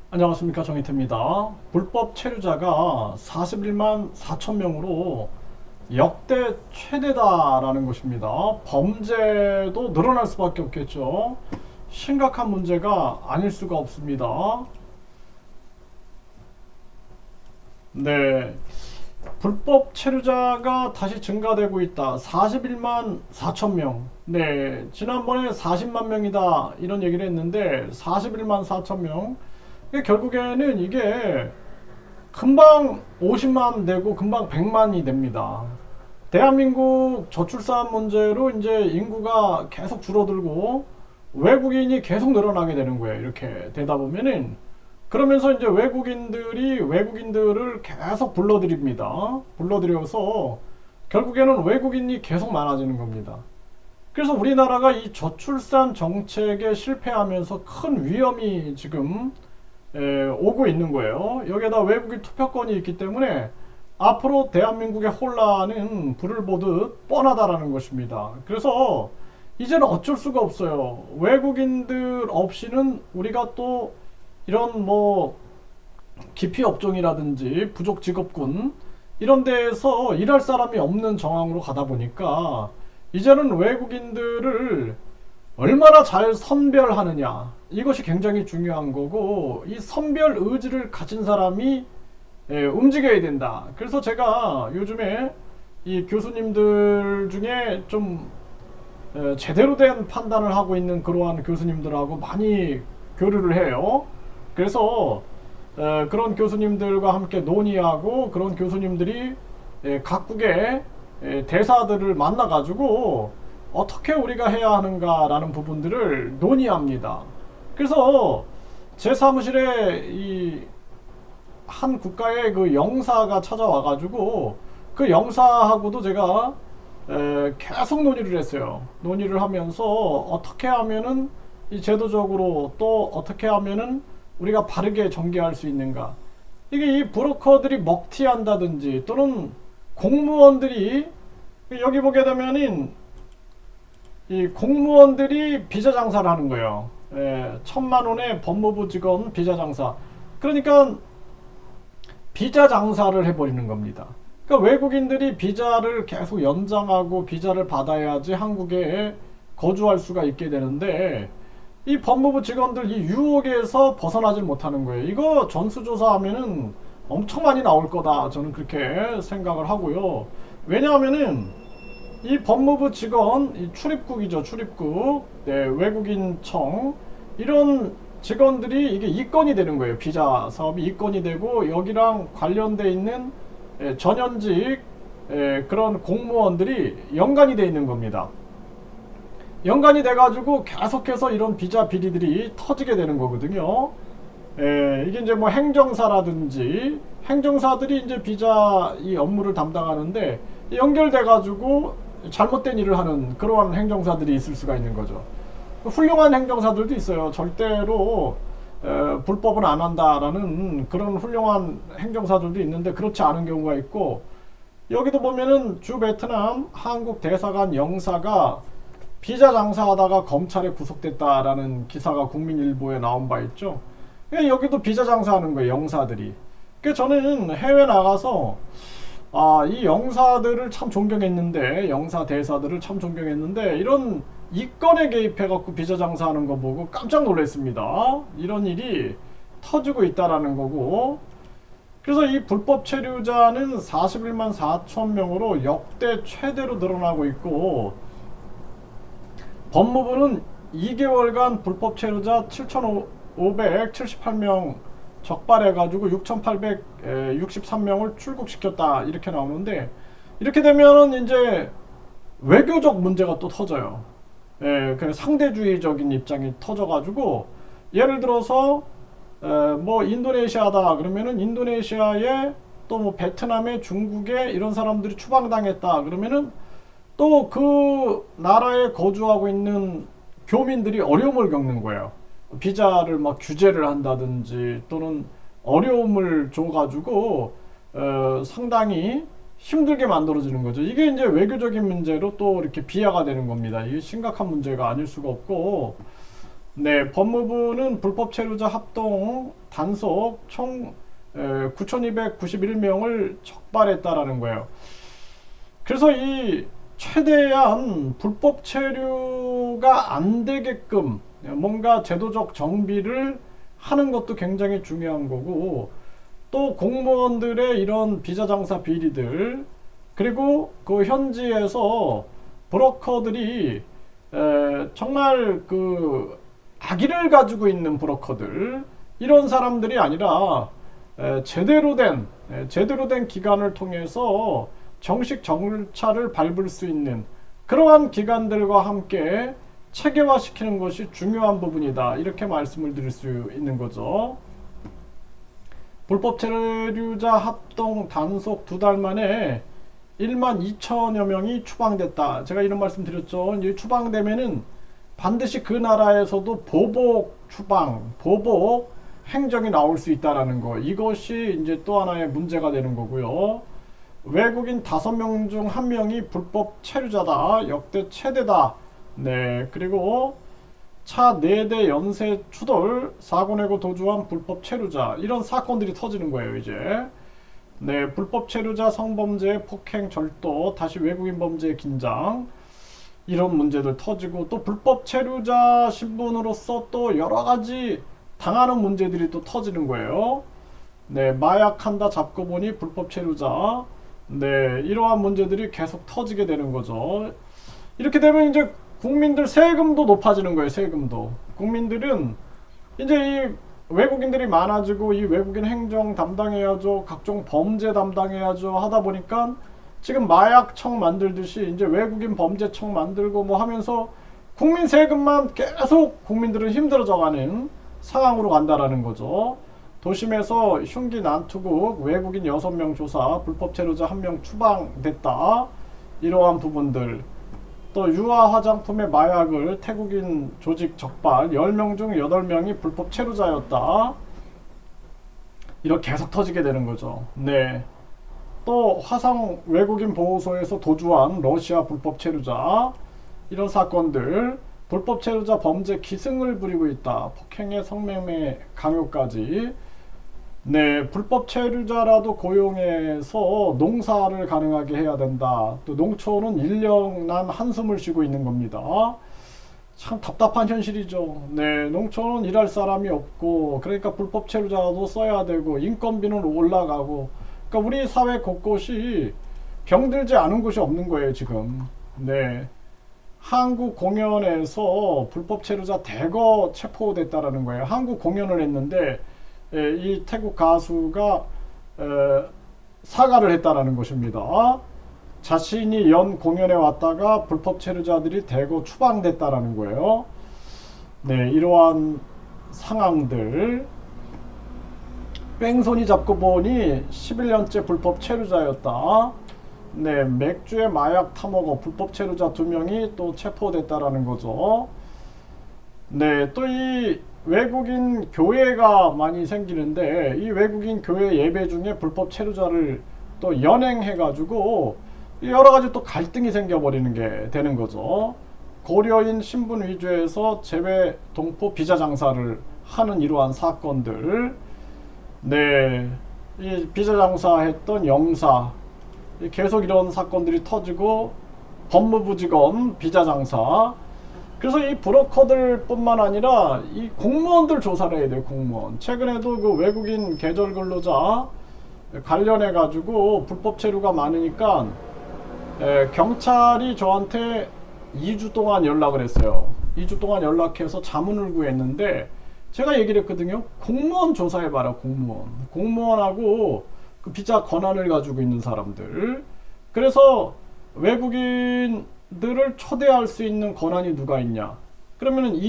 안녕하십니까, 정희태입니다. 불법 체류자가 41만 4천 명으로 역대 최대다라는 것입니다. 범죄도 늘어날 수밖에 없겠죠. 심각한 문제가 아닐 수가 없습니다. 네, 불법 체류자가 다시 증가되고 있다. 41만 4천 명. 네, 지난번에 40만 명이다 이런 얘기를 했는데 41만 4천 명. 결국에는 이게 금방 50만 되고 금방 100만이 됩니다. 대한민국 저출산 문제로 이제 인구가 계속 줄어들고 외국인이 계속 늘어나게 되는 거예요. 이렇게 되다 보면은 그러면서 이제 외국인들이 외국인들을 계속 불러들입니다. 불러들여서 결국에는 외국인이 계속 많아지는 겁니다. 그래서 우리나라가 이 저출산 정책에 실패하면서 큰 위험이 지금 오고 있는 거예요. 여기에다 외국인 투표권이 있기 때문에 앞으로 대한민국의 혼란은 불을 보듯 뻔하다라는 것입니다. 그래서 이제는 어쩔 수가 없어요. 외국인들 없이는 우리가 또 이런 뭐 기피 업종이라든지 부족 직업군 이런 데에서 일할 사람이 없는 정황으로 가다 보니까 이제는 외국인들을 얼마나 잘 선별하느냐 이것이 굉장히 중요한 거고, 이 선별 의지를 가진 사람이 움직여야 된다. 그래서 제가 요즘에 이 교수님들 중에 좀 제대로 된 판단을 하고 있는 그러한 교수님들하고 많이 교류를 해요. 그래서 그런 교수님들과 함께 논의하고 그런 교수님들이 각국의 대사들을 만나가지고 어떻게 우리가 해야 하는가라는 부분들을 논의합니다. 그래서 제 사무실에 이 한 국가의 그 영사가 찾아와가지고 그 영사하고도 제가 계속 논의를 했어요. 논의를 하면서 어떻게 하면은 이 제도적으로 또 어떻게 하면은 우리가 바르게 전개할 수 있는가. 이게 이 브로커들이 먹튀한다든지 또는 공무원들이 여기 보게 되면은 이 공무원들이 비자 장사를 하는 거예요. 1,000만 원의 법무부 직원 비자 장사. 그러니까 비자 장사를 해버리는 겁니다. 그러니까 외국인들이 비자를 계속 연장하고 비자를 받아야지 한국에 거주할 수가 있게 되는데 이 법무부 직원들 이 유혹에서 벗어나질 못하는 거예요. 이거 전수조사하면은 엄청 많이 나올 거다. 저는 그렇게 생각을 하고요. 왜냐하면은 이 법무부 직원, 이 출입국이죠, 출입국. 네, 외국인청. 이런 직원들이 이게 이권이 되는 거예요. 비자 사업이 이권이 되고, 여기랑 관련돼 있는 전현직 그런 공무원들이 연관이 돼 있는 겁니다. 연관이 돼가지고 계속해서 이런 비자 비리들이 터지게 되는 거거든요. 이게 이제 뭐 행정사라든지 행정사들이 이제 비자 이 업무를 담당하는데 연결돼가지고 잘못된 일을 하는 그러한 행정사들이 있을 수가 있는 거죠. 훌륭한 행정사들도 있어요. 절대로 불법은 안 한다라는 그런 훌륭한 행정사들도 있는데 그렇지 않은 경우가 있고, 여기도 보면은 주 베트남 한국 대사관 영사가 비자 장사하다가 검찰에 구속됐다라는 기사가 국민일보에 나온 바 있죠. 여기도 비자 장사하는 거예요, 영사들이. 그래서 저는 해외 나가서 이 영사들을 참 존경했는데, 영사 대사들을 참 존경했는데 이런 이권에 개입해갖고 비자 장사하는 거 보고 깜짝 놀랐습니다. 이런 일이 터지고 있다라는 거고. 그래서 이 불법 체류자는 41만 4천 명으로 역대 최대로 늘어나고 있고, 법무부는 2개월간 불법 체류자 7,578명 적발해가지고 6,863명을 출국시켰다 이렇게 나오는데, 이렇게 되면은 이제 외교적 문제가 또 터져요. 그 상대주의적인 입장이 터져가지고, 예를 들어서 뭐 인도네시아다 그러면은 인도네시아에 또 뭐 베트남에 중국에 이런 사람들이 추방당했다 그러면은 또 그 나라에 거주하고 있는 교민들이 어려움을 겪는 거예요. 비자를 막 규제를 한다든지 또는 어려움을 줘가지고 상당히 힘들게 만들어지는 거죠. 이게 이제 외교적인 문제로 또 이렇게 비하가 되는 겁니다. 이게 심각한 문제가 아닐 수가 없고, 네, 법무부는 불법 체류자 합동 단속 총 9,291명을 적발했다라는 거예요. 그래서 이 최대한 불법 체류가 안 되게끔 뭔가 제도적 정비를 하는 것도 굉장히 중요한 거고, 또 공무원들의 이런 비자장사 비리들, 그리고 그 현지에서 브로커들이 정말 그 악의를 가지고 있는 브로커들, 이런 사람들이 아니라 제대로 된 기관을 통해서 정식 절차를 밟을 수 있는 그러한 기관들과 함께 체계화시키는 것이 중요한 부분이다, 이렇게 말씀을 드릴 수 있는 거죠. 불법 체류자 합동 단속 2달 만에 1만 2천여 명이 추방됐다. 제가 이런 말씀 드렸죠. 이제 추방되면은 반드시 그 나라에서도 보복 추방, 보복 행정이 나올 수 있다라는 거. 이것이 이제 또 하나의 문제가 되는 거고요. 외국인 5명 중 1명이 불법 체류자다. 역대 최대다. 네, 그리고 차 4대 연쇄 추돌, 사고 내고 도주한 불법 체류자, 이런 사건들이 터지는 거예요, 이제. 네, 불법 체류자 성범죄, 폭행, 절도, 다시 외국인 범죄 긴장, 이런 문제들 터지고, 또 불법 체류자 신분으로서 또 여러 가지 당하는 문제들이 또 터지는 거예요. 네, 마약한다 잡고 보니 불법 체류자. 네, 이러한 문제들이 계속 터지게 되는 거죠. 이렇게 되면 이제 국민들 세금도 높아지는 거예요. 세금도. 국민들은 이제 이 외국인들이 많아지고, 이 외국인 행정 담당해야죠, 각종 범죄 담당해야죠 하다 보니까 지금 마약청 만들듯이 이제 외국인 범죄청 만들고 뭐 하면서 국민 세금만 계속 국민들은 힘들어져가는 상황으로 간다라는 거죠. 도심에서 흉기 난투국 외국인 6명 조사, 불법 체류자 1명 추방됐다, 이러한 부분들. 또 유아 화장품의 마약을 태국인 조직 적발, 10명 중 8명이 불법 체류자였다, 이렇게 계속 터지게 되는 거죠. 네. 또 화성 외국인 보호소에서 도주한 러시아 불법 체류자, 이런 사건들. 불법 체류자 범죄 기승을 부리고 있다, 폭행에 성매매 강요까지. 네, 불법 체류자라도 고용해서 농사를 가능하게 해야 된다. 또 농촌은 인력난 한숨을 쉬고 있는 겁니다. 참 답답한 현실이죠. 네, 농촌은 일할 사람이 없고, 그러니까 불법 체류자도 써야 되고, 인건비는 올라가고, 그러니까 우리 사회 곳곳이 병들지 않은 곳이 없는 거예요, 지금. 네. 한국 공연에서 불법 체류자 대거 체포됐다라는 거예요. 한국 공연을 했는데 이 태국 가수가 사과를 했다라는 것입니다. 자신이 연 공연에 왔다가 불법 체류자들이 대거 추방됐다라는 거예요. 네, 이러한 상황들. 뺑소니 잡고 보니 11년째 불법 체류자였다. 네, 맥주에 마약 타먹어 불법 체류자 2명이 또 체포됐다라는 거죠. 네, 또 이 외국인 교회가 많이 생기는데, 이 외국인 교회 예배 중에 불법 체류자를 또 연행해가지고 여러 가지 또 갈등이 생겨버리는 게 되는 거죠. 고려인 신분 위주에서 재외 동포 비자 장사를 하는 이러한 사건들. 네, 이 비자 장사했던 영사, 계속 이런 사건들이 터지고, 법무부 직원 비자 장사. 그래서 이 브로커들 뿐만 아니라 이 공무원들 조사를 해야 돼요. 공무원. 최근에도 그 외국인 계절 근로자 관련해 가지고 불법 체류가 많으니까 경찰이 저한테 2주 동안 연락을 했어요. 2주 동안 연락해서 자문을 구했는데, 제가 얘기를 했거든요. 공무원 조사해봐라. 공무원하고 그 비자 권한을 가지고 있는 사람들. 그래서 외국인들을 초대할 수 있는 권한이 누가 있냐? 그러면은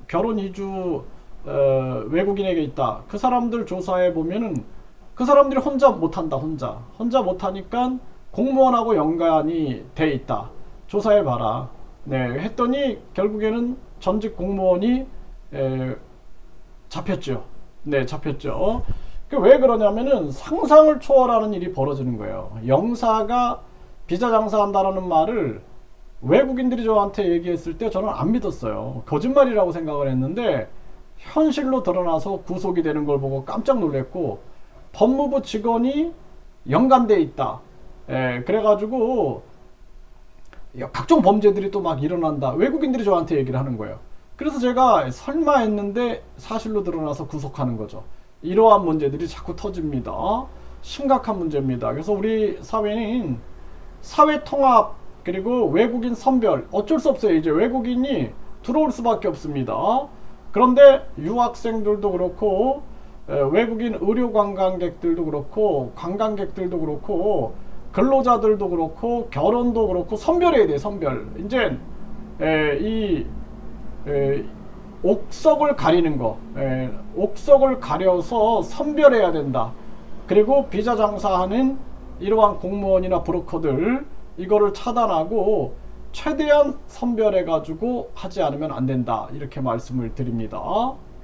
결혼 2주 외국인에게 있다. 그 사람들 조사해 보면은 그 사람들이 혼자 못한다. 혼자 못하니까 공무원하고 연관이 돼 있다. 조사해 봐라. 네, 했더니 결국에는 전직 공무원이 잡혔죠. 네, 잡혔죠. 왜 그러냐면은 상상을 초월하는 일이 벌어지는 거예요. 영사가 비자 장사한다라는 말을 외국인들이 저한테 얘기했을 때 저는 안 믿었어요. 거짓말이라고 생각을 했는데 현실로 드러나서 구속이 되는 걸 보고 깜짝 놀랐고, 법무부 직원이 연관돼 있다. 그래가지고 각종 범죄들이 또 막 일어난다. 외국인들이 저한테 얘기를 하는 거예요. 그래서 제가 설마 했는데 사실로 드러나서 구속하는 거죠. 이러한 문제들이 자꾸 터집니다. 심각한 문제입니다. 그래서 우리 사회는 사회 통합 그리고 외국인 선별 어쩔 수 없어요. 이제 외국인이 들어올 수밖에 없습니다. 그런데 유학생들도 그렇고 외국인 의료 관광객들도 그렇고 관광객들도 그렇고 근로자들도 그렇고 결혼도 그렇고 선별해야 돼. 선별. 이제 이 옥석을 가리는 거, 옥석을 가려서 선별해야 된다. 그리고 비자 장사하는 이러한 공무원이나 브로커들 이거를 차단하고 최대한 선별해 가지고 하지 않으면 안 된다. 이렇게 말씀을 드립니다.